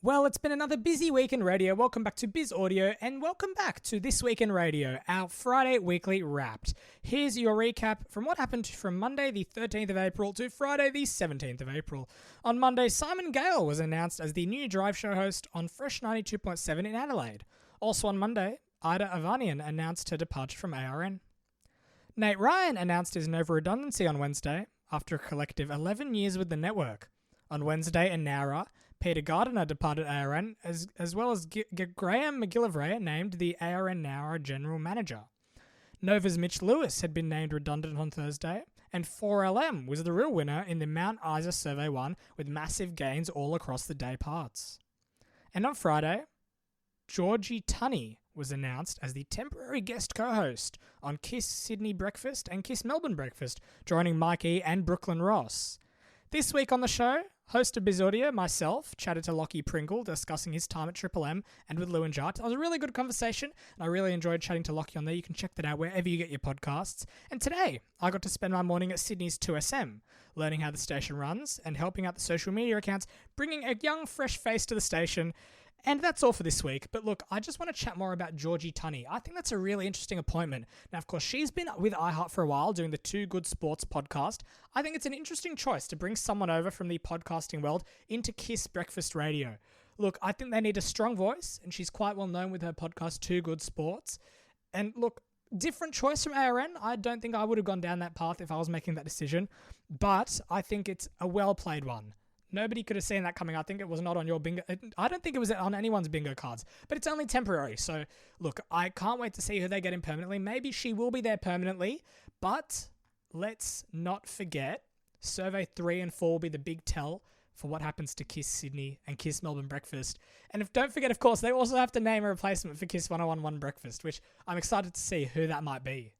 Well, it's been another busy week in radio. Welcome back to Biz Audio and welcome back to This Week in Radio, our Friday weekly wrapped. Here's your recap from what happened from Monday the 13th of April to Friday the 17th of April. On Monday, Simon Gale was announced as the new drive show host on Fresh 92.7 in Adelaide. Also on Monday, Ida Avanian announced her departure from ARN. Nate Ryan announced his Nova redundancy on Wednesday after a collective 11 years with the network. On Wednesday in Nowra, Peter Gardiner departed ARN, as well as Graham McGillivray named the ARN Nowra General Manager. Nova's Mitch Lewis had been named redundant on Thursday, and 4LM was the real winner in the Mount Isa Survey 1 with massive gains all across the day parts. And on Friday, Georgie Tunney was announced as the temporary guest co-host on Kiss Sydney Breakfast and Kiss Melbourne Breakfast, joining Mike E and Brooklyn Ross. This week on the show, host of Biz Audio, myself, chatted to Lockie Pringle discussing his time at Triple M and with Lou and Jart. It was a really good conversation, and I really enjoyed chatting to Lockie on there. You can check that out wherever you get your podcasts. And today, I got to spend my morning at Sydney's 2SM, learning how the station runs and helping out the social media accounts, bringing a young, fresh face to the station. And that's all for this week. But look, I just want to chat more about Georgie Tunney. I think that's a really interesting appointment. Now, of course, she's been with iHeart for a while doing the Two Good Sports podcast. I think it's an interesting choice to bring someone over from the podcasting world into Kiss Breakfast Radio. Look, I think they need a strong voice, and she's quite well known with her podcast Two Good Sports. And look, different choice from ARN. I don't think I would have gone down that path if I was making that decision. But I think it's a well-played one. Nobody could have seen that coming. I think it was not on your bingo. I don't think it was on anyone's bingo cards, but it's only temporary. So, look, I can't wait to see who they get in permanently. Maybe she will be there permanently, but let's not forget, Survey 3 and 4 will be the big tell for what happens to Kiss Sydney and Kiss Melbourne Breakfast. And don't forget, of course, they also have to name a replacement for Kiss 101.1 Breakfast, which I'm excited to see who that might be.